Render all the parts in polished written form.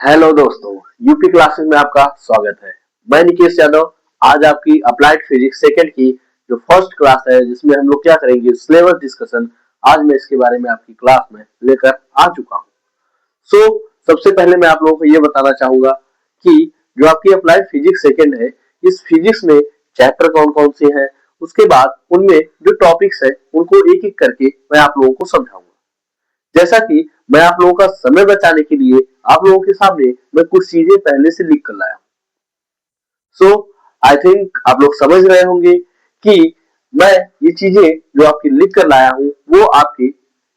Hello दोस्तों, UP classes में आपका स्वागत है। मैं निकेश यादव। आज आपकी अप्लाइड फिजिक्स सेकंड की जो फर्स्ट क्लास है, जिसमें हम लोग क्या करेंगे, सिलेबस डिस्कशन। आज मैं इसके बारे में आपकी क्लास में लेकर आ चुका हूँ। सबसे पहले मैं आप लोगों को ये बताना चाहूंगा कि जो आपकी अप्लाइड फिजिक्स सेकंड है, इस फिजिक्स में चैप्टर कौन कौन से हैं, उसके बाद उनमें जो टॉपिक्स है उनको एक एक करके मैं आप लोगों को समझाऊंगा। जैसा कि मैं आप लोगों का समय बचाने के लिए आप लोगों के सामने मैं कुछ चीजें पहले से लिख कर लाया हूं। आई थिंक आप लोग समझ रहे होंगे कि मैं ये चीजें जो आपकी लिख कर लाया हूं वो आपकी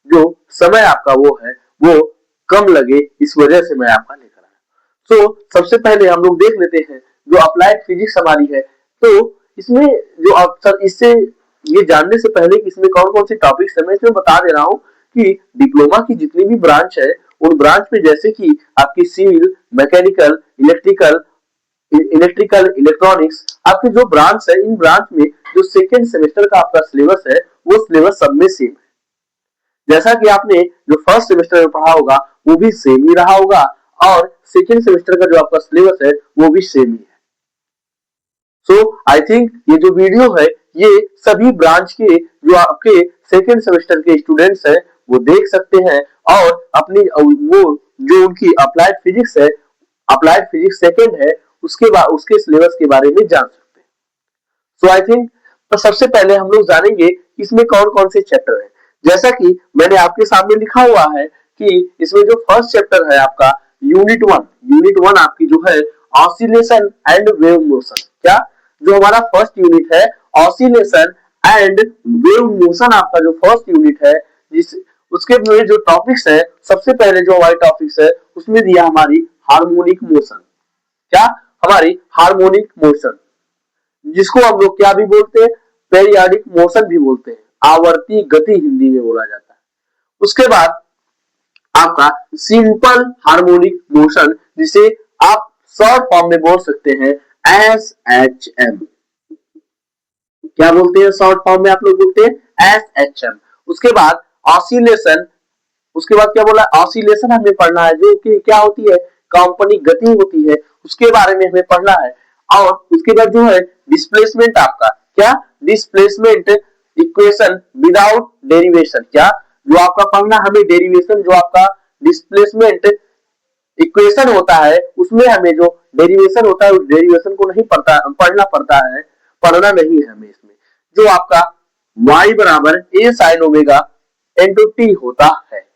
जो समय आपका वो है वो कम लगे, इस वजह से मैं आपका लेकर आया। सबसे पहले हम लोग देख लेते हैं जो अप्लाइड फिजिक्स हमारी है। तो इसमें जो आप इससे ये जानने से पहले कि इसमें कौन कौन से टॉपिक्स है, मैं इसमें बता दे रहा हूँ कि डिप्लोमा की जितनी भी ब्रांच है उन ब्रांच में जैसे कि आपकी सिविल, मैकेनिकल, इलेक्ट्रिकल, इलेक्ट्रॉनिक्स, आपकी जो ब्रांच है, इन ब्रांच में जो सेकेंड सेमेस्टर का आपका सिलेबस है वो सिलेबस सब में सेम है। जैसा कि आपने जो फर्स्ट सेमेस्टर में पढ़ा होगा वो भी सेम ही रहा होगा और सेकेंड सेमेस्टर का जो आपका सिलेबस है वो भी सेम ही है। आई थिंक ये जो वीडियो है ये सभी ब्रांच के जो आपके सेकेंड सेमेस्टर के स्टूडेंट्स हैं वो देख सकते हैं और अपनी वो जो उनकी अप्लाइड फिजिक्स है, अप्लाइड फिजिक्स सेकेंड है, उसके बाद उसके सिलेबस के बारे में जान सकते हैं। आई थिंक तो सबसे पहले हम लोग जानेंगे इसमें कौन कौन से चैप्टर है। जैसा कि मैंने आपके सामने लिखा हुआ है कि इसमें जो फर्स्ट चैप्टर है आपका यूनिट वन आपकी जो है ऑसिलेशन एंड वेव मोशन। क्या जो हमारा फर्स्ट यूनिट है ऑसिलेशन एंड वेव मोशन, आपका जो फर्स्ट यूनिट है, जिस उसके में जो टॉपिक्स है, सबसे पहले जो हमारे टॉपिक्स है उसमें दिया हमारी हार्मोनिक मोशन। क्या हमारी हार्मोनिक मोशन, जिसको हम लोग क्या भी बोलते हैं, पेरियाडिक मोशन भी बोलते हैं, आवर्ती गति हिंदी में बोला जाता है। उसके बाद आपका सिंपल हार्मोनिक मोशन, जिसे आप शॉर्ट फॉर्म में बोल सकते हैं SHM। क्या बोलते हैं शॉर्ट फॉर्म में, आप लोग बोलते हैं SHM। उसके बाद ऑसिलेशन, उसके बाद क्या बोला, ऑसिलेशन हमें पढ़ना है, जो कि क्या होती है, काल्पनिक गति होती है, उसके बारे में हमें पढ़ना है। और उसके बाद जो है डिस्प्लेसमेंट, आपका क्या डिस्प्लेसमेंट इक्वेशन विदाउट डेरिवेशन। क्या जो आपका पढ़ना हमें डेरिवेशन, जो आपका डिस्प्लेसमेंट इक्वेशन होता है उसमें हमें जो डेरिवेशन होता है उस डेरिवेशन को नहीं पढ़ना पड़ता है, पढ़ना नहीं है हमें इसमें। जो आपका y बराबर a sin omega into T होता है,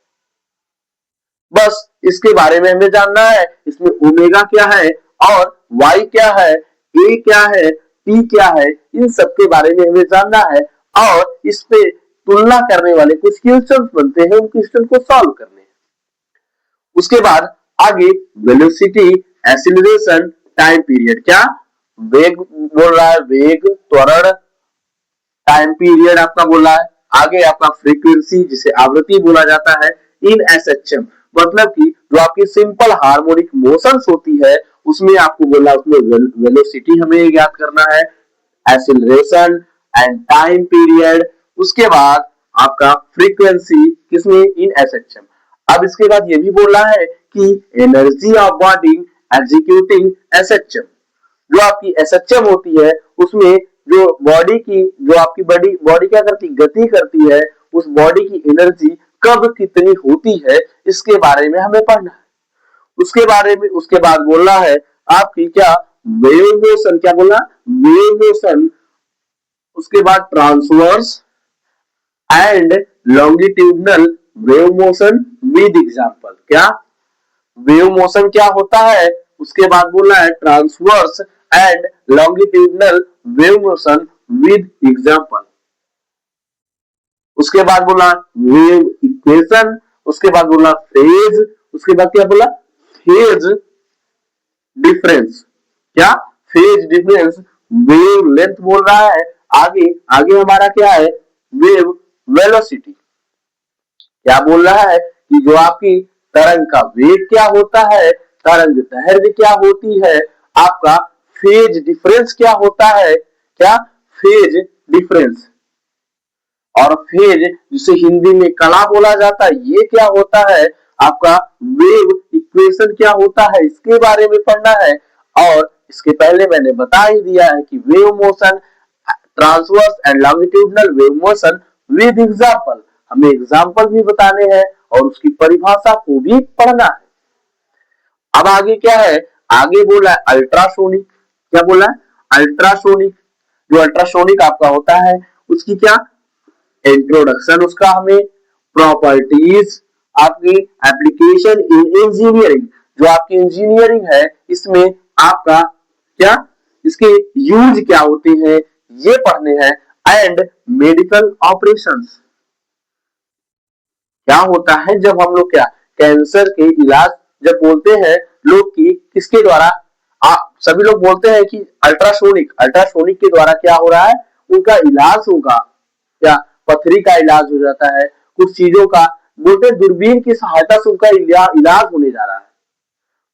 बस इसके बारे में हमें जानना है। इसमें ओमेगा क्या है और y क्या है, a क्या है, t क्या है, इन सब के बारे में हमें जानना है और इस पे तुलना करने वाले कुछ क्वेश्चंस बनते हैं, उन क्वेश्चन को सॉल्व करने हैं। उसके बाद आगे वेलोसिटी, एक्सीलरेशन, टाइम पीरियड। क्या वेग बोल रहा है, वेग, त्वरण, टाइम पीरियड आपका बोला है। आगे आपका फ्रीक्वेंसी, जिसे आवृत्ति बोला जाता है, इन SHM, मतलब कि जो आपकी सिंपल हार्मोनिक मोशंस होती है उसमें आपको बोला, उसमें वेलोसिटी हमें याद करना है, एक्सीलरेशन एंड टाइम पीरियड। उसके बाद आपका फ्रीक्वेंसी किसमें, इन SHM। अब इसके बाद ये भी बोला है कि energy of body executing SHM। जो आपकी SHM होती है उसमें जो बॉडी की, जो आपकी बॉडी क्या करती, गति करती है, उस बॉडी की एनर्जी कब कितनी होती है, इसके बारे में हमें पढ़ना है। उसके बारे में उसके बाद बोलना है आपकी क्या वेव मोशन। क्या बोला, वेव मोशन। उसके बाद transverse and longitudinal wave motion with example. क्या वेव मोशन क्या होता है, उसके बाद बोलना है transverse and longitudinal wave motion with example. उसके बाद बोला वेव इक्वेशन। उसके बाद बोला फेज। उसके बाद क्या बोला, फेज डिफरेंस। क्या फेज डिफरेंस, वेव लेंथ बोल रहा है। आगे आगे हमारा क्या है, वेव वेलोसिटी। क्या बोल रहा है कि जो आपकी तरंग का वेग क्या होता है, तरंग दैर्घ्य क्या होती है, आपका फेज डिफरेंस क्या होता है। क्या फेज डिफरेंस और फेज, जिसे हिंदी में कला बोला जाता है, ये क्या होता है। आपका वेव इक्वेशन क्या होता है इसके बारे में पढ़ना है। और इसके पहले मैंने बता ही दिया है कि wave motion, transverse and longitudinal wave motion with example, हमें एग्जांपल भी बताने हैं और उसकी परिभाषा को भी पढ़ना है। अब आगे क्या है, आगे बोला है अल्ट्रासोनिक। क्या बोला है? अल्ट्रासोनिक। जो अल्ट्रासोनिक आपका होता है उसकी क्या इंट्रोडक्शन, उसका हमें प्रॉपर्टीज, आपकी एप्लीकेशन इन इंजीनियरिंग, जो आपकी इंजीनियरिंग है इसमें आपका क्या इसके यूज क्या होते हैं ये पढ़ने हैं। एंड मेडिकल ऑपरेशंस, क्या होता है जब हम लोग क्या कैंसर के इलाज जब बोलते हैं लोग की किसके द्वारा, सभी लोग बोलते हैं कि अल्ट्रासोनिक, अल्ट्रासोनिक के द्वारा क्या हो रहा है उनका इलाज होगा। क्या पथरी का इलाज हो जाता है, कुछ चीजों का बोलते हैं दूरबीन की सहायता से उनका इलाज होने जा रहा है।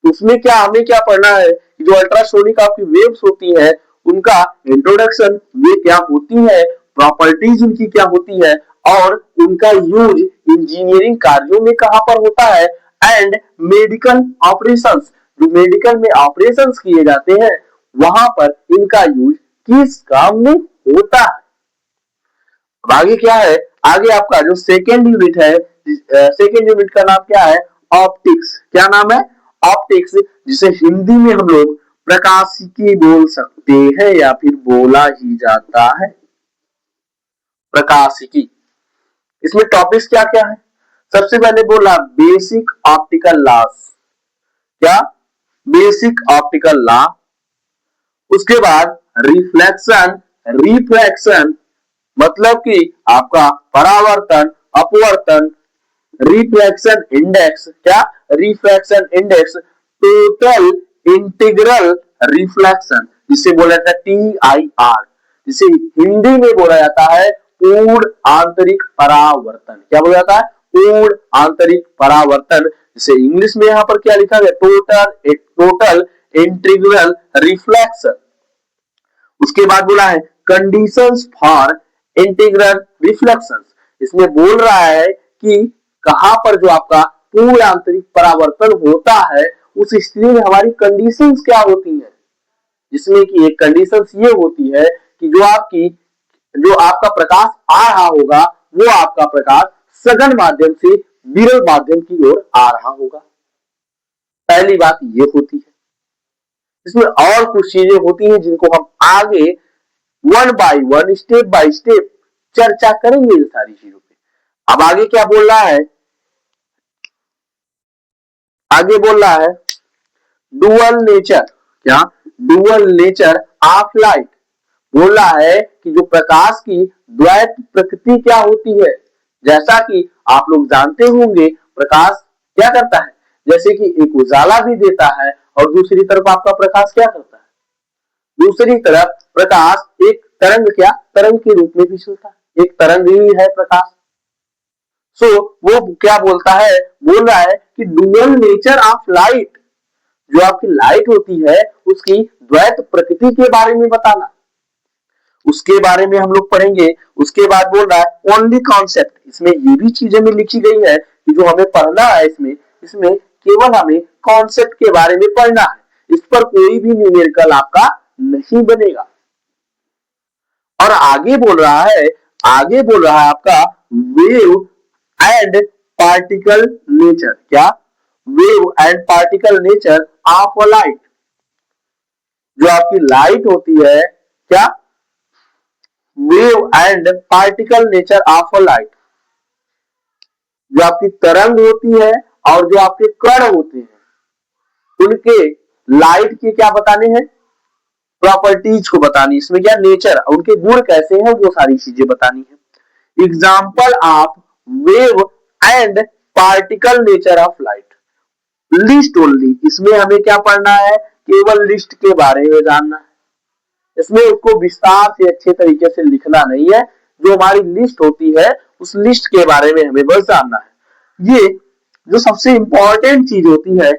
उसमें क्या हमें क्या पढ़ना है कि जो अल्ट्रासोनिक आपकी वेव्स होती है उनका इंट्रोडक्शन, वे क्या होती है, प्रॉपर्टीज उनकी क्या होती है और उनका यूज इंजीनियरिंग कार्यों में कहां पर होता है। एंड मेडिकल ऑपरेशंस, जो मेडिकल में ऑपरेशंस किए जाते हैं वहां पर इनका यूज किस काम में होता है। अब आगे क्या है, आगे आपका जो सेकेंड यूनिट है, सेकेंड यूनिट का नाम क्या है, ऑप्टिक्स। क्या नाम है? ऑप्टिक्स, जिसे हिंदी में हम लोग प्रकाशिकी बोल सकते हैं या फिर बोला ही जाता है प्रकाशिकी। इसमें टॉपिक्स क्या क्या है, सबसे पहले बोला बेसिक ऑप्टिकल लॉस। क्या? Basic optical law. उसके बाद रिफ्लेक्शन, रिफ्रैक्शन मतलब कि आपका परावर्तन, अपवर्तन, रिफ्लेक्शन इंडेक्स। क्या? Reflection index, total integral reflection, जिसे बोला जाता है TIR, जिसे हिंदी में बोला जाता है पूर्ण आंतरिक परावर्तन। क्या बोला जाता है? पूर्ण आंतरिक परावर्तन, जिसे इंग्लिश में यहां पर क्या लिखा गया, टोटल इंटीग्रल रिफ्लेक्शन। उसके बाद बोला है कंडीशंस फॉर इंटीग्रल रिफ्लेक्शन, इसमें बोल रहा है कि कहां पर जो आपका पूर्ण आंतरिक परावर्तन होता है उस स्थिति में हमारी कंडीशंस क्या होती है, जिसमें कि एक कंडीशंस ये होती है कि जो आपका प्रकाश आ रहा होगा वो आपका प्रकाश सघन माध्यम से विरल माध्यम की ओर आ रहा होगा। पहली बात ये होती है। इसमें और कुछ चीजें होती हैं जिनको हम आगे one by one, step by step चर्चा करेंगे इन सारी चीजों पे। अब आगे क्या बोल रहा है, आगे बोल रहा है डुअल नेचर। क्या? Dual nature of light. बोल रहा है कि जो प्रकाश की द्वैत प्रकृति क्या होती है, जैसा कि आप लोग जानते होंगे प्रकाश क्या करता है, जैसे कि एक उजाला भी देता है और दूसरी तरफ आपका प्रकाश क्या करता है, दूसरी तरफ प्रकाश एक तरंग, क्या तरंग के रूप में भी चलता है, एक तरंग ही है प्रकाश। सो वो क्या बोलता है, बोल रहा है कि डुअल नेचर ऑफ लाइट, जो आपकी लाइट होती है उसकी द्वैत प्रकृति के बारे में बताना, उसके बारे में हम लोग पढ़ेंगे। उसके बाद बोल रहा है ओनली कॉन्सेप्ट, इसमें ये भी चीजें में लिखी गई है कि जो हमें पढ़ना है इसमें केवल हमें कॉन्सेप्ट के बारे में पढ़ना है, इस पर कोई भी न्यूमेरिकल आपका नहीं बनेगा। और आगे बोल रहा है, आगे बोल रहा है आपका वेव एंड पार्टिकल नेचर। क्या? Wave and particle nature of a light, जो आपकी लाइट होती है, क्या wave and particle nature of a light, जो आपकी तरंग होती है और जो आपके कण होते हैं उनके लाइट के क्या बताने हैं, प्रॉपर्टीज को बतानी, इसमें क्या नेचर, उनके गुण कैसे हैं वो सारी चीजें बतानी है। Example of wave and particle nature of light, list only, इसमें हमें क्या पढ़ना है, केवल लिस्ट के बारे में जानना है, इसमें उसको विस्तार से अच्छे तरीके से लिखना नहीं है, जो हमारी लिस्ट होती है उस लिस्ट के बारे में हमें बस जानना है। ये जो सबसे इंपॉर्टेंट चीज होती है,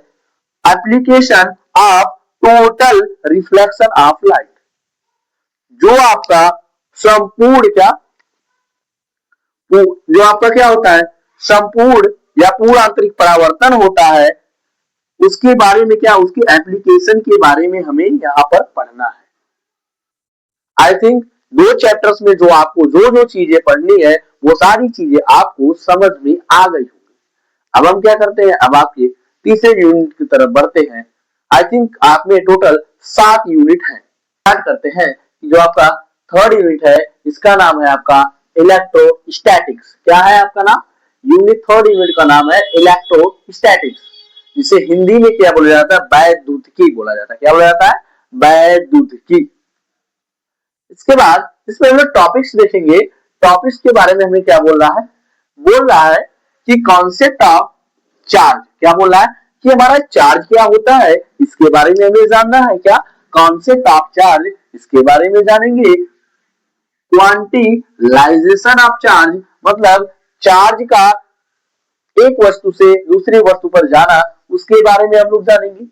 application of total reflection of light, जो आपका संपूर्ण क्या, जो आपका क्या होता है संपूर्ण या पूर्ण आंतरिक परावर्तन होता है, उसके बारे में क्या, उसकी एप्लीकेशन के बारे में हमें यहाँ पर पढ़ना है। आई थिंक 2 चैप्टर्स में जो आपको जो जो चीजें पढ़नी है वो सारी चीजें आपको समझ में आ गई होंगी। अब हम क्या करते हैं, अब आपके तीसरे यूनिट की तरफ बढ़ते हैं। आई थिंक आप में टोटल 7 यूनिट है। स्टार्ट करते हैं। जो आपका थर्ड यूनिट है इसका नाम है आपका इलेक्ट्रोस्टैटिक्स। क्या है आपका नाम? यूनिट थर्ड यूनिट का नाम है इलेक्ट्रोस्टैटिक्स, जिसे हिंदी में क्या बोला जाता है? वैद्युतिकी बोला जाता है। क्या बोला जाता है? वैद्युतिकी। इसके बाद इसमें हम लोग टॉपिक्स देखेंगे। टॉपिक्स के बारे में हमें क्या बोल रहा है? बोल रहा है कि कॉन्सेप्ट ऑफ चार्ज। क्या बोल रहा है? कि हमारा चार्ज क्या होता है, इसके बारे में हमें जानना है। क्या? कॉन्सेप्ट ऑफ चार्ज, इसके बारे में जानेंगे। क्वांटिलाइजेशन ऑफ चार्ज, मतलब चार्ज का एक वस्तु से दूसरी वस्तु पर जाना, उसके बारे में हम लोग जानेंगे।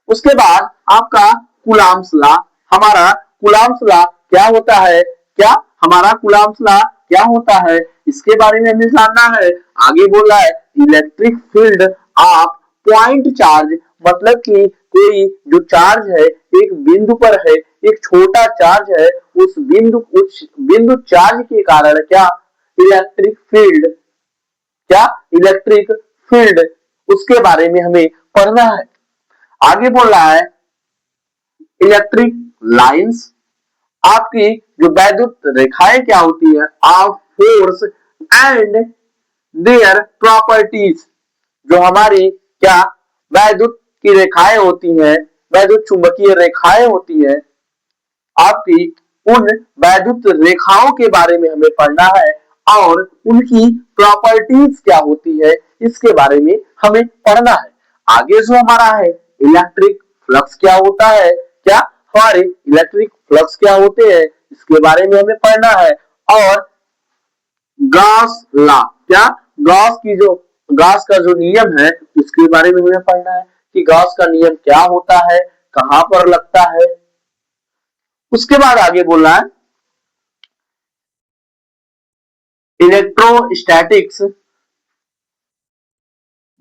उसके बाद आपका कूलॉम्स लॉ। हमारा कूलॉम्स लॉ क्या होता है? क्या हमारा कूलॉम्स लॉ क्या होता है, इसके बारे में हमें जानना है। आगे बोल रहा है electric field of point charge, मतलब कि कोई जो चार्ज है एक बिंदु पर है, एक छोटा चार्ज है, उस बिंदु चार्ज के कारण क्या इलेक्ट्रिक फील्ड, क्या इलेक्ट्रिक फील्ड, उसके बारे में हमें पढ़ना है। आगे बोल रहा है इलेक्ट्रिक लाइंस, आपकी जो वैद्युत रेखाएं क्या होती है, of force and their properties, जो हमारी क्या वैद्युत की रेखाएं होती हैं, वैद्युत चुंबकीय रेखाएं होती हैं, आपकी उन वैद्युत रेखाओं के बारे में हमें पढ़ना है और उनकी प्रॉपर्टीज क्या होती है, इसके बारे में हमें पढ़ना है। आगे जो हमारा है इलेक्ट्रिक फ्लक्स क्या होता है, क्या हमारे इलेक्ट्रिक फ्लक्स क्या होते हैं, इसके बारे में हमें पढ़ना है। और गॉस लॉ, क्या गॉस का जो नियम है उसके बारे में हमें पढ़ना है कि गॉस का नियम क्या होता है, कहां पर लगता है। उसके बाद आगे बोलना है इलेक्ट्रोस्टैटिक्स,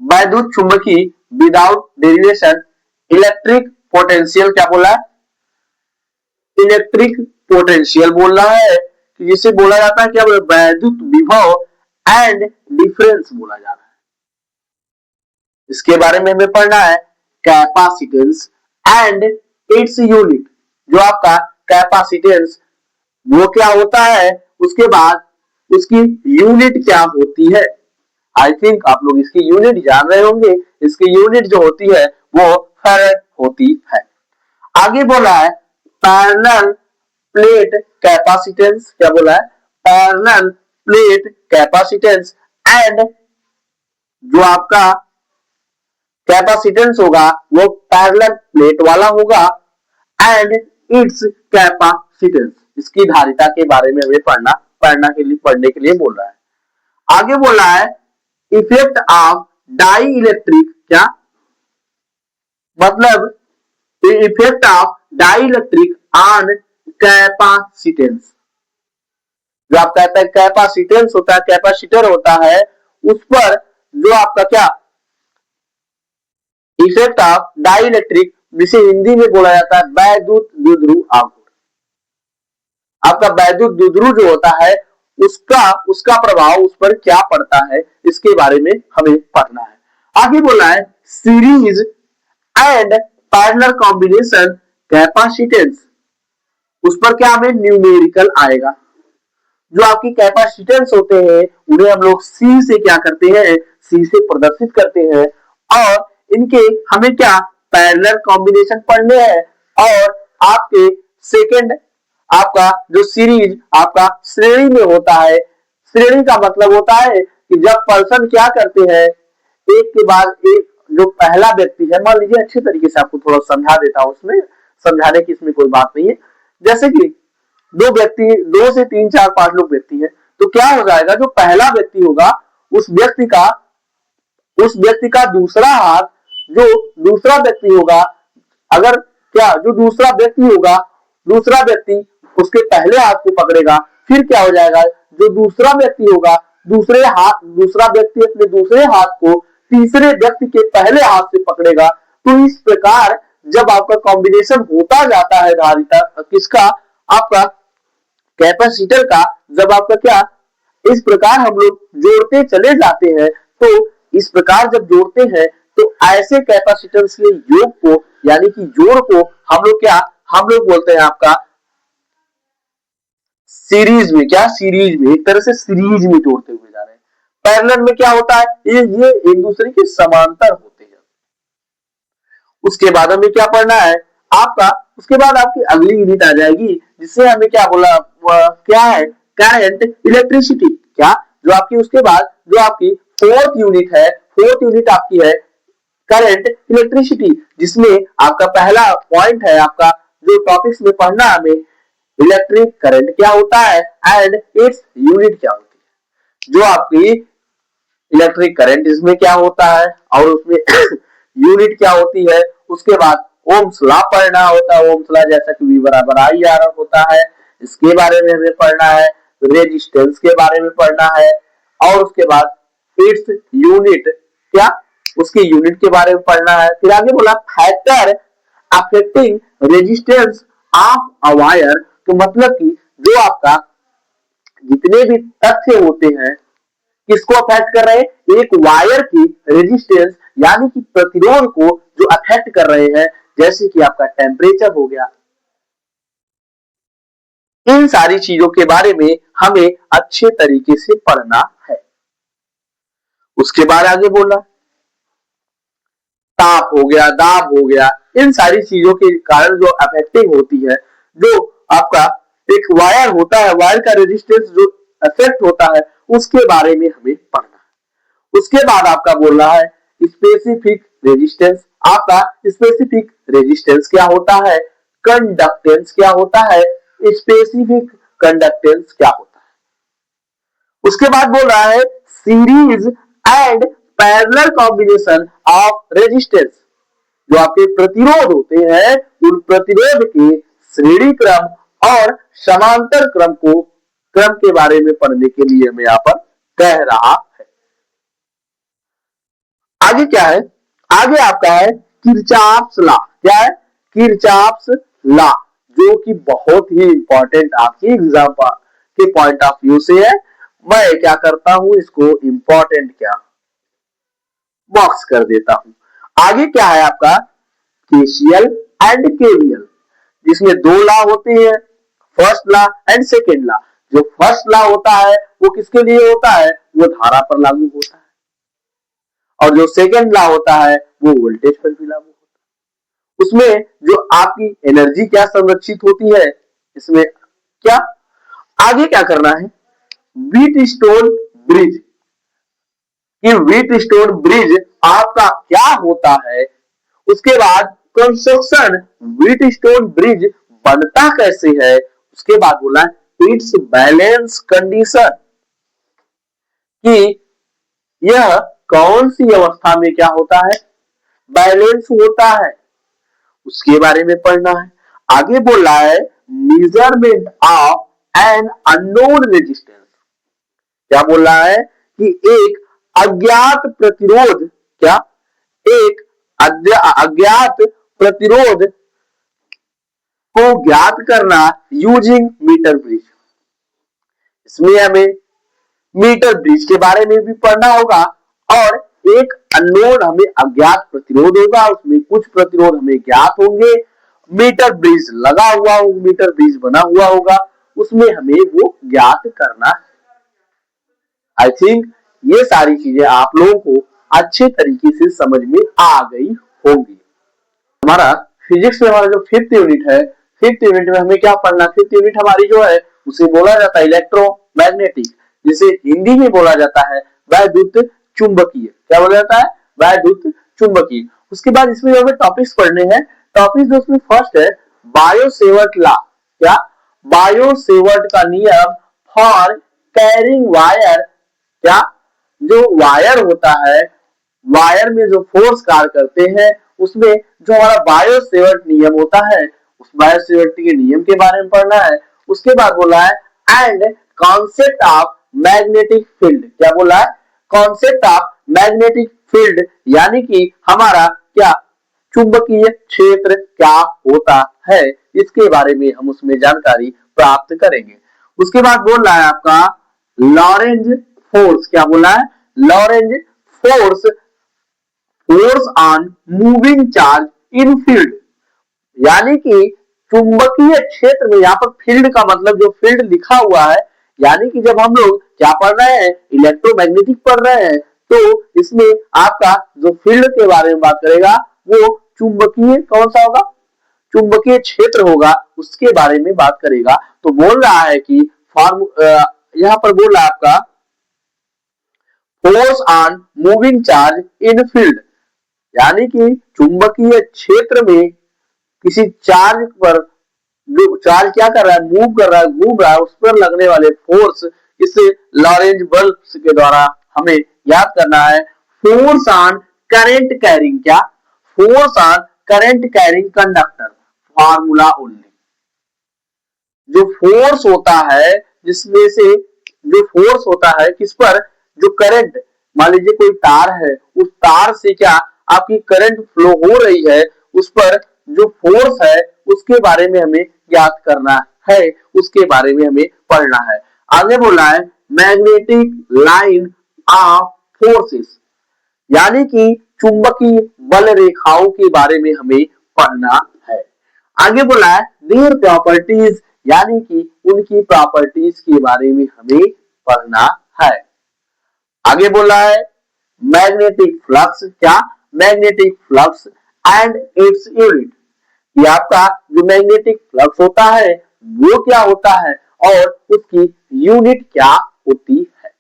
वैद्युत चुंबकी विदाउट डेरिवेशन इलेक्ट्रिक पोटेंशियल। क्या बोला है? इलेक्ट्रिक पोटेंशियल बोल रहा है कि जिसे बोला जाता है क्या, वैद्युत विभव एंड डिफरेंस बोला जा रहा है। इसके बारे में हमें पढ़ना है कैपेसिटेंस एंड इट्स यूनिट। जो आपका कैपेसिटेंस वो क्या होता है, उसके बाद उसकी यूनिट क्या होती है। आई थिंक आप लोग इसकी यूनिट जान रहे होंगे। इसकी यूनिट जो होती है वो फैराड होती है। आगे बोला है पैरेलल प्लेट कैपेसिटेंस। क्या बोला है? पैरेलल प्लेट कैपेसिटेंस एंड जो आपका कैपेसिटेंस होगा वो पैरेलल प्लेट वाला होगा एंड इट्स कैपेसिटेंस, इसकी धारिता के बारे में हमें पढ़ने के लिए बोल रहा है। आगे बोल रहा है इफेक्ट ऑफ डाई इलेक्ट्रिक। क्या मतलब effect of dielectric on capacitance. जो आप कहते हैं कैपेसिटेंस होता है, कैपेसिटर होता है, उस पर जो आपका क्या इफेक्ट ऑफ डाई इलेक्ट्रिक, जिसे हिंदी में बोला जाता है वैद्युत द्विध्रुव आघूर्ण। आपका वैद्युत द्विध्रुव जो होता है उसका प्रभाव उस पर क्या पड़ता है, इसके बारे में हमें पढ़ना है। आगे बोला है series and parallel combination capacitance, उस पर क्या हमें न्यूमेरिकल आएगा। जो आपकी कैपेसिटेंस होते हैं उन्हें हम लोग सी से क्या करते हैं, सी से प्रदर्शित करते हैं और इनके हमें क्या पैरेलल कॉम्बिनेशन पढ़ने हैं। और आपके सेकंड आपका जो सीरीज आपका श्रेणी में होता है, श्रेणी का मतलब होता है कि जब पर्सन क्या करते हैं एक के बाद एक, जो पहला व्यक्ति है, मान लीजिए अच्छे तरीके से आपको थोड़ा समझा देता हूं, उसमें समझाने की इसमें कोई बात नहीं है। जैसे कि दो व्यक्ति, 2 से 3 4 5 लोग व्यक्ति है, तो क्या हो जाएगा, जो पहला व्यक्ति होगा उस व्यक्ति का दूसरा हाथ, जो दूसरा व्यक्ति होगा, अगर क्या जो दूसरा व्यक्ति होगा, दूसरा व्यक्ति उसके पहले हाथ को पकड़ेगा, फिर क्या हो जाएगा, जो दूसरा व्यक्ति होगा दूसरा व्यक्ति अपने दूसरे हाथ को तीसरे व्यक्ति के पहले हाथ से पकड़ेगा। तो इस प्रकार जब आपका कॉम्बिनेशन होता जाता है धारिता किसका, आपका कैपेसिटर का, जब आपका क्या इस प्रकार हम लोग जोड़ते चले जाते हैं, तो इस प्रकार जब जोड़ते हैं तो ऐसे कैपेसिटेंस के योग को यानी कि जोड़ को हम लोग बोलते हैं आपका सीरीज में, सीरीज में, एक तरह से सीरीज में जोड़ते हुए जा रहे हैं। पैरेलल में क्या होता है, ये एक दूसरे के समांतर होते हैं। उसके बाद हमें क्या पढ़ना है आपका, उसके बाद आपकी अगली यूनिट आ जाएगी जिससे हमें क्या बोला, क्या है करंट इलेक्ट्रिसिटी, क्या जो आपकी उसके बाद जो आपकी फोर्थ यूनिट है, फोर्थ यूनिट आपकी है करंट इलेक्ट्रिसिटी, जिसमें आपका पहला पॉइंट है आपका जो टॉपिक्स में पढ़ना हमें इलेक्ट्रिक करंट क्या होता है एंड इट्स यूनिट क्या होती है। जो आपकी इलेक्ट्रिक करंट इसमें क्या होता है और उसमें यूनिट क्या होती है। उसके बाद ओम्स लॉ पढ़ना होता है, ओम्स लॉ जैसा कि V बराबर I R होता है, इसके बारे में हमें पढ़ना है। रेजिस्टेंस के बारे में पढ़ना है और उसके बाद इट्स यूनिट क्या, उसके यूनिट के बारे में पढ़ना है। फिर आगे बोला factor affecting resistance of a wire, तो मतलब कि जो आपका जितने भी तथ्य होते हैं किसको अफेक्ट कर रहे हैं, एक वायर की रेजिस्टेंस यानी कि प्रतिरोध को जो अफेक्ट कर रहे हैं, जैसे कि आपका टेम्परेचर हो गया। इन सारी चीजों के बारे में हमें अच्छे तरीके से पढ़ना है। उसके बाद आगे बोला ताप हो गया, दाब हो गया, इन सारी चीजों के कारण जो अफेक्टिंग होती है, जो आपका एक वायर होता है, वायर का रेजिस्टेंस जो अफेक्ट होता है उसके बारे में हमें पढ़ना है। उसके बाद आपका बोल रहा है स्पेसिफिक रेजिस्टेंस, आपका स्पेसिफिक रेजिस्टेंस क्या होता है, कंडक्टेंस क्या होता है, स्पेसिफिक कंडक्टेंस क्या होता है। उसके बाद बोल रहा है series and parallel combination of resistance, जो आपके प्रतिरोध होते हैं उन प्रतिरोध के श्रेणी क्रम और समांतर क्रम के बारे में पढ़ने के लिए मैं यहाँ पर कह रहा है। आगे क्या है, आगे आपका है किरचॉफ्स लॉ, क्या है किरचॉफ्स लॉ, जो कि बहुत ही इंपॉर्टेंट आपकी एग्जाम के पॉइंट ऑफ व्यू से है। मैं क्या करता हूं, इसको इंपॉर्टेंट क्या बॉक्स कर देता हूं। आगे क्या है आपका केसीएल एंड केवीएल, जिसमें दो लॉ होते हैं, first law and second law. जो फर्स्ट लॉ होता है वो किसके लिए होता है, वो धारा पर लागू होता है, और जो सेकेंड लॉ होता है वो वोल्टेज पर भी लागू होता है। उसमें जो आपकी एनर्जी क्या संरक्षित होती है, इसमें क्या आगे क्या करना है, व्हीटस्टोन ब्रिज, कि व्हीटस्टोन ब्रिज आपका क्या होता है। उसके बाद कंस्ट्रक्शन व्हीटस्टोन ब्रिज बनता कैसे है। उसके बाद बोला इट्स बैलेंस कंडीशन, कि यह कौन सी अवस्था में क्या होता है, बैलेंस होता है, उसके बारे में पढ़ना है। आगे बोल रहा है measurement of an unknown resistance, क्या बोल रहा है कि एक अज्ञात प्रतिरोध, क्या एक अज्ञात प्रतिरोध को ज्ञात करना यूजिंग मीटर ब्रिज। इसमें हमें मीटर ब्रिज के बारे में भी पढ़ना होगा, और एक अननोन हमें अज्ञात प्रतिरोध होगा, उसमें कुछ प्रतिरोध हमें ज्ञात होंगे, मीटर ब्रिज लगा हुआ होगा, मीटर ब्रिज बना हुआ होगा, उसमें हमें वो ज्ञात करना है। आई थिंक ये सारी चीजें आप लोगों को अच्छे तरीके से समझ में आ गई होंगी। हमारा फिजिक्स में हमारा जो फिफ्थ यूनिट है, फिफ्थ यूनिट में हमें क्या पढ़ना, फिफ्थ यूनिट हमारी जो है उसे बोला जाता है इलेक्ट्रोमैग्नेटिक, जिसे हिंदी में बोला जाता है वैद्युत चुंबकीय, क्या बोला जाता है वैद्युत चुंबकीय। उसके बाद इसमें जो हमें टॉपिक्स पढ़ने हैं, टॉपिक जो उसमें फर्स्ट है बायो-सेवर्ट लॉ, क्या बायो-सेवर्ट का नियम फॉर कैरिंग वायर, क्या जो वायर होता है, वायर में जो फोर्स कार्य करते हैं, उसमें जो हमारा बायो-सेवर्ट नियम होता है, उस बायो-सेवर्ट के नियम के बारे में पढ़ना है। उसके बाद बोला है and concept of magnetic field. क्या बोला है? कॉन्सेप्ट ऑफ मैग्नेटिक फील्ड यानी कि हमारा क्या चुंबकीय क्षेत्र क्या होता है, इसके बारे में हम उसमें जानकारी प्राप्त करेंगे। उसके बाद बोल रहा है आपका लॉरेंज फोर्स। क्या बोला है? Lorentz force, force on moving charge in field, यानी कि चुंबकीय क्षेत्र में, यहाँ पर फील्ड का मतलब जो फील्ड लिखा हुआ है, यानी कि जब हम लोग क्या पढ़ रहे हैं, इलेक्ट्रोमैग्नेटिक पढ़ रहे हैं, तो इसमें आपका जो फील्ड के बारे में बात करेगा वो चुंबकीय कौन सा होगा? चुंबकीय क्षेत्र होगा, उसके बारे में बात करेगा। तो बोल रहा है कि फॉर्म यहाँ पर बोल रहा है आपका force on moving charge in field, यानी कि चुंबकीय क्षेत्र में किसी चार्ज पर, जो चार्ज क्या कर रहा है, मूव कर रहा है, घूम रहा है, उस पर लगने वाले फोर्स, इसे लॉरेंज बल्ब के द्वारा हमें याद करना है। फोर्स ऑन करंट कैरिंग, क्या? Force on current carrying conductor, formula only. जो फोर्स होता है, जिसमें से जो फोर्स होता है किस पर, जो करंट, मान लीजिए कोई तार है, उस तार से क्या आपकी करंट फ्लो हो रही है, उस पर जो फोर्स है उसके बारे में हमें याद करना है, उसके बारे में हमें पढ़ना है। आगे बोला है मैग्नेटिक लाइन ऑफ फोर्सेस, यानी कि चुंबकीय बल रेखाओं के बारे में हमें पढ़ना है। आगे बोला है देयर प्रॉपर्टीज, यानी कि उनकी प्रॉपर्टीज के बारे में हमें पढ़ना है। आगे बोला है मैग्नेटिक फ्लक्स, क्या? Magnetic flux and its unit, ये आपका जो मैग्नेटिक फ्लक्स होता है वो क्या होता है और उसकी यूनिट क्या होती है।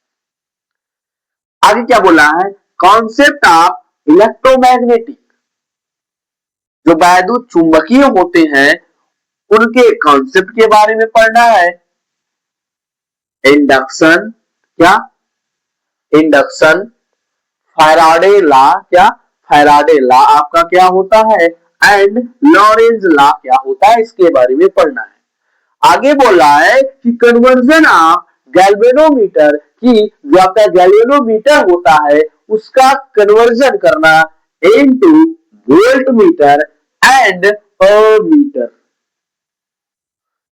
आगे क्या बोला है कॉन्सेप्ट ऑफ इलेक्ट्रोमैग्नेटिक, जो वैद्युत चुंबकीय होते हैं उनके कॉन्सेप्ट के बारे में पढ़ना है। इंडक्शन, क्या? इंडक्शन, फैराडे लॉ, क्या? फैराडे लॉ आपका क्या होता है, एंड लॉरेंज लॉ क्या होता है, इसके बारे में पढ़ना है। आगे बोला है कि कन्वर्जन ऑफ गैल्वेनोमीटर, की जो आपका गैल्वेनोमीटर होता है उसका कन्वर्जन करना into volt metre and metre.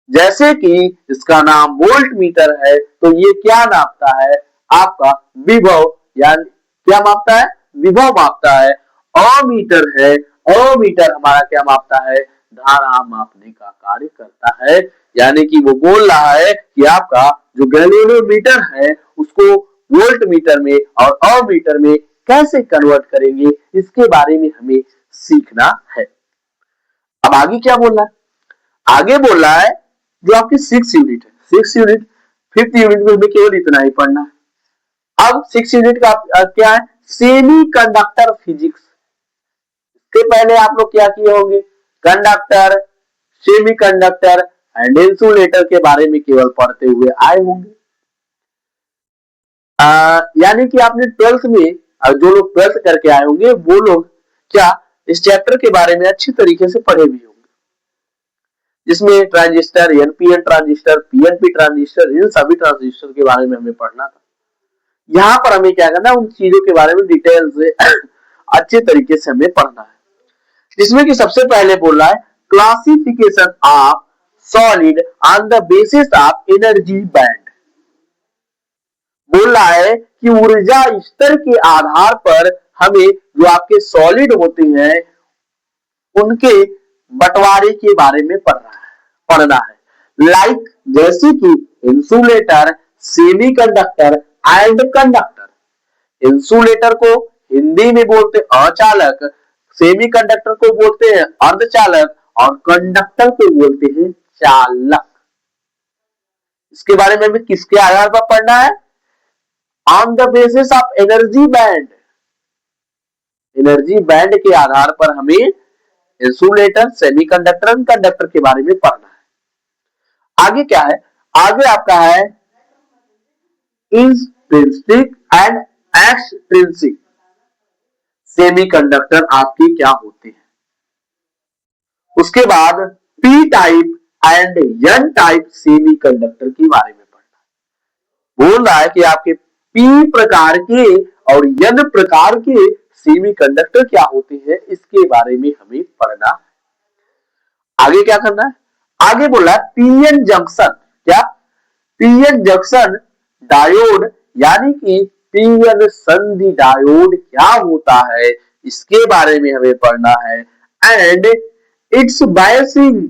जैसे कि इसका नाम वोल्ट मीटर है, तो ये क्या नापता है, आपका विभव, यानी क्या मापता है, विभव मापता है। अमीटर है, अमीटर हमारा क्या मापता है, धारा मापने का कार्य करता है। यानी कि वो बोल रहा है कि आपका जो गैल्वेनोमीटर है उसको वोल्ट मीटर में और अमीटर में कैसे कन्वर्ट करेंगे, इसके बारे में हमें सीखना है। अब आगे क्या बोल रहा है, आगे बोल रहा है जो आपकी 6 यूनिट है, 6 यूनिट, 5th यूनिट में हमें केवल इतना ही पढ़ना है। अब 6 यूनिट का क्या है, सेमी कंडक्टर फिजिक्स। इसके पहले आप लोग क्या किए होंगे, conductor, semi conductor and insulator के बारे में केवल पढ़ते हुए आए होंगे। यानी कि आपने 12th में, जो लोग 12th करके आए होंगे वो लोग क्या इस चैप्टर के बारे में अच्छी तरीके से पढ़े भी होंगे, जिसमें transistor, NPN transistor, PNP transistor, इन सभी ट्रांजिस्टर के बारे में हमें पढ़ना था। यहाँ पर हमें क्या करना है, उन चीजों के बारे में डिटेल से अच्छे तरीके से हमें पढ़ना है। जिसमें कि सबसे पहले बोल रहा है classification of solid on the basis of energy band. बोल रहा है कि ऊर्जा स्तर के आधार पर हमें जो आपके सॉलिड होते हैं उनके बंटवारे के बारे में पढ़ना है। लाइक जैसे कि insulator, semiconductor and conductor. Insulator को हिंदी में बोलते अचालक, सेमीकंडक्टर को बोलते हैं अर्धचालक और कंडक्टर को बोलते हैं चालक। इसके बारे में भी किसके आधार पर पढ़ना है, on the basis of energy band. Energy band के आधार पर हमें इंसुलेटर, सेमीकंडक्टर, कंडक्टर के बारे में पढ़ना है। आगे क्या है, आगे आपका है इंट्रिंसिक एंड एक्सट्रिंसिक सेमीकंडक्टर आपके क्या होते हैं। उसके बाद p type and n type semiconductor के बारे में पढ़ना है। बोल रहा है कि आपके पी प्रकार के और एन प्रकार के सेमीकंडक्टर क्या होते हैं, इसके बारे में हमें पढ़ना है। आगे क्या करना है, आगे बोला पीएन जंक्शन। क्या, पीएन जंक्शन डायोड यानी कि पीएन संधि डायोड क्या होता है, इसके बारे में हमें पढ़ना है। एंड इट्स बायसिंग,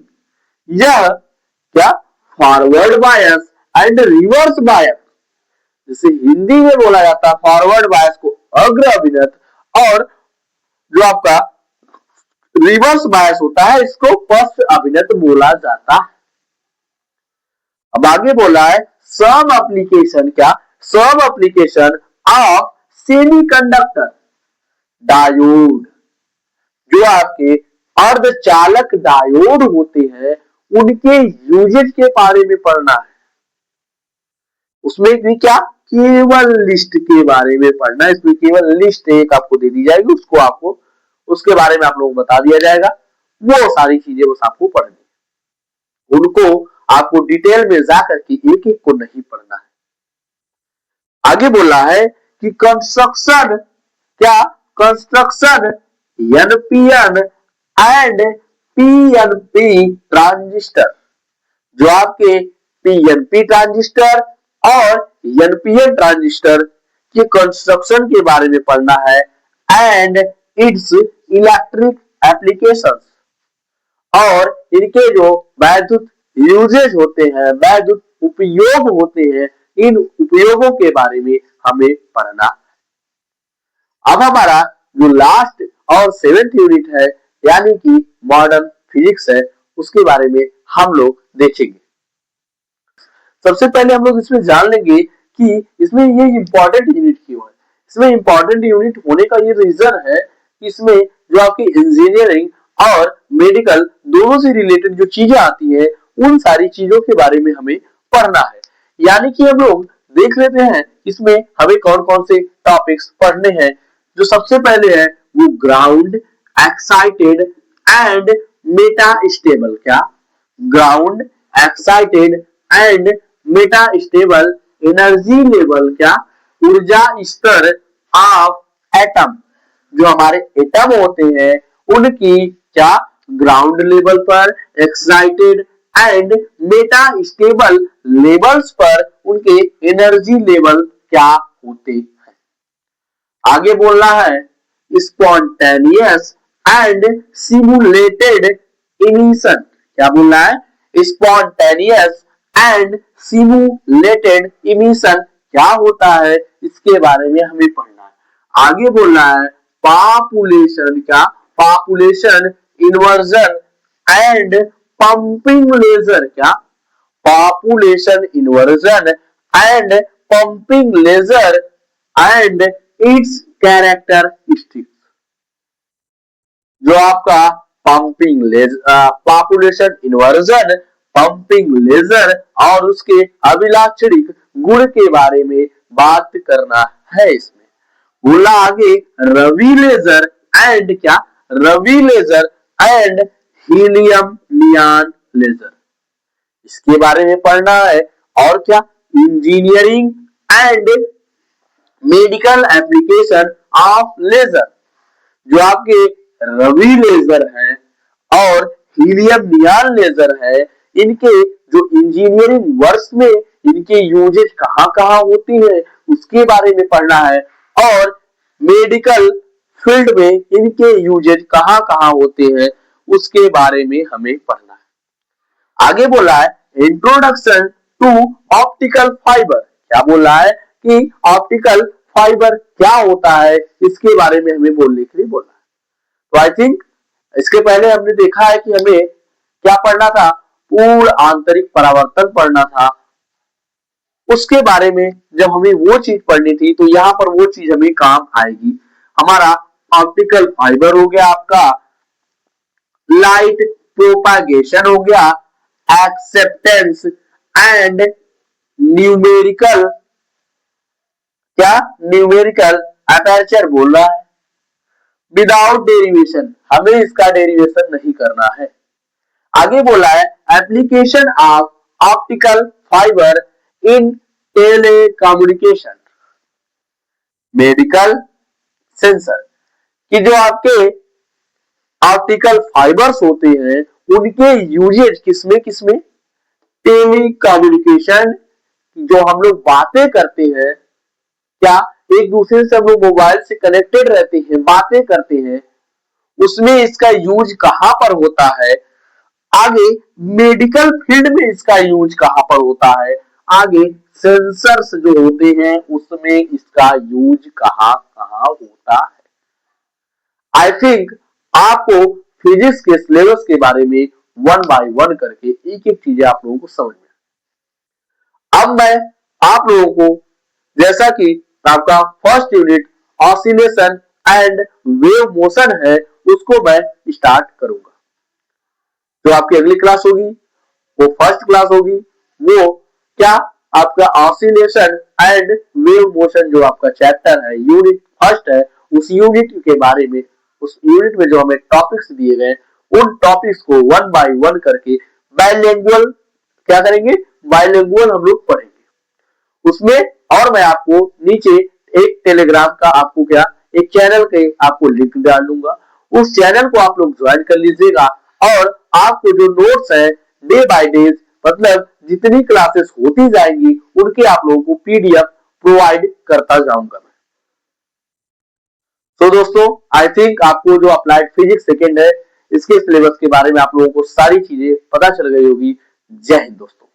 यह क्या, forward bias and reverse bias, जिसे हिंदी में बोला जाता है फॉरवर्ड बायस को अग्र अभिनत, और जो आपका रिवर्स बायस होता है इसको पश्च अभिनत बोला जाता है। अब आगे बोला है सम एप्लीकेशन। क्या, some application of semiconductor diode, जो आपके अर्धचालक डायोड होते हैं उनके यूजेज के बारे में पढ़ना है। उसमें भी क्या, केवल लिस्ट के बारे में पढ़ना है। इसमें केवल लिस्ट एक आपको दे दी जाएगी, उसको आपको उसके बारे में आप लोगों को बता दिया जाएगा। वो सारी चीजें बस आपको पढ़नी है, उनको आपको डिटेल में जाकर के एक एक को नहीं पढ़ना है। आगे बोला है कि कंस्ट्रक्शन, क्या, construction NPN and PNP transistor, जो आपके पीएनपी ट्रांजिस्टर और एनपीएन ट्रांजिस्टर के कंस्ट्रक्शन के बारे में पढ़ना है। एंड इट्स इलेक्ट्रिक एप्लीकेशंस, और इनके जो वैद्युत यूजेज होते हैं, वैद्युत उपयोग होते हैं, इन उपयोगों के बारे में हमें पढ़ना है। अब हमारा जो लास्ट और 7th यूनिट है यानी कि मॉडर्न फिजिक्स है, उसके बारे में हम लोग देखेंगे। सबसे पहले हम लोग इसमें जान लेंगे कि इसमें ये इंपॉर्टेंट यूनिट क्यों है। इसमें इंपॉर्टेंट यूनिट होने का ये रीजन है कि इसमें जो आपकी इंजीनियरिंग और मेडिकल दोनों से रिलेटेड जो चीजें आती है उन सारी चीजों के बारे में हमें पढ़ना है। यानी कि हम लोग देख लेते हैं इसमें हमें कौन कौन से टॉपिक्स पढ़ने हैं। जो सबसे पहले है वो ground, excited and metastable. क्या, ground, excited and metastable energy level, क्या, ऊर्जा स्तर ऑफ एटम, जो हमारे एटम होते हैं उनकी क्या, ग्राउंड लेवल पर, excited and Meta stable levels पर उनके एनर्जी लेवल क्या होते हैं। आगे बोलना है स्पॉन्टेनियस एंड सिमुलेटेड इमिशन। क्या बोलना है, स्पॉन्टेनियस एंड सिमुलेटेड इमिशन क्या होता है, इसके बारे में हमें पढ़ना है। आगे बोलना है पॉपुलेशन। क्या, population inversion and pumping laser. क्या, population inversion and pumping laser and its characteristics, जो आपका pumping laser, population inversion, pumping laser और उसके अभिलाक्षणिक गुण के बारे में बात करना है। इसमें बोला आगे रवि लेजर एंड, क्या, ruby laser and helium neon laser, इसके बारे में पढ़ना है। और क्या, engineering and medical application of laser, जो आपके रवि लेजर है और हीलियम नियॉन लेजर है, इनके जो इंजीनियरिंग वर्क्स में इनके यूजेज कहां कहां होती है उसके बारे में पढ़ना है। और मेडिकल फील्ड में इनके यूजेज कहां कहां होते हैं उसके बारे में हमें पढ़ना है। आगे बोला है इंट्रोडक्शन टू ऑप्टिकल फाइबर। क्या बोला है कि ऑप्टिकल फाइबर क्या होता है, इसके बारे में हमें बोलने के लिए बोला है। तो आई थिंक इसके पहले हमने देखा है कि हमें क्या पढ़ना था, पूर्ण आंतरिक परावर्तन पढ़ना था। उसके बारे में जब हमें वो चीज पढ़नी थी तो यहाँ पर वो चीज हमें काम आएगी। हमारा ऑप्टिकल फाइबर हो गया, आपका लाइट प्रोपागेशन हो गया, एक्सेप्टेंस एंड न्यूमेरिकल, क्या, न्यूमेरिकल अपर्चर बोल रहा है विदाउट डेरिवेशन, हमें इसका डेरिवेशन नहीं करना है। आगे बोला है application of optical fibre in telecommunication, medical sensor कि जो आपके ऑप्टिकल फाइबर्स होते हैं उनके यूजेज किसमें किसमें, टेलीकम्युनिकेशन, जो हम लोग बातें करते हैं, क्या एक दूसरे से हम लोग मोबाइल से कनेक्टेड रहते हैं, बातें करते हैं, उसमें इसका यूज कहां पर होता है, आगे मेडिकल फील्ड में इसका यूज कहां पर होता है, आगे सेंसर्स जो होते हैं उसमें इसका यूज कहां कहां होता है। आई थिंक आपको फिजिक्स के सिलेबस के बारे में वन बाय वन करके एक एक चीजें आप लोगों को समझ में। अब मैं आप लोगों को, जैसा कि आपका first unit oscillation and wave motion है, उसको मैं स्टार्ट करूंगा। जो आपकी अगली क्लास होगी वो फर्स्ट क्लास होगी, वो क्या आपका ऑसिलेशन एंड वेव मोशन जो आपका चैप्टर है, यूनिट फर्स्ट है, उस यूनिट के बारे में, उस यूनिट में जो हमें टॉपिक्स दिए गए उन टॉपिक्स को वन बाय वन करके बाइलिंगुअल क्या करेंगे, बाइलिंगुअल हम लोग पढ़ेंगे उसमें। और मैं आपको नीचे एक टेलीग्राम का आपको क्या एक चैनल के आपको लिंक डाल दूंगा, उस चैनल को आप लोग ज्वाइन कर लीजिएगा और आपको जो नोट्स है डे बाय डे, मतलब जितनी क्लासेस होती जाएंगी उनके आप लोगों को पीडीएफ प्रोवाइड करता जाऊंगा मैं। तो दोस्तों आई थिंक आपको जो अप्लाइड फिजिक्स सेकेंड है इसके सिलेबस के बारे में आप लोगों को सारी चीजें पता चल गई होगी। जय हिंद दोस्तों।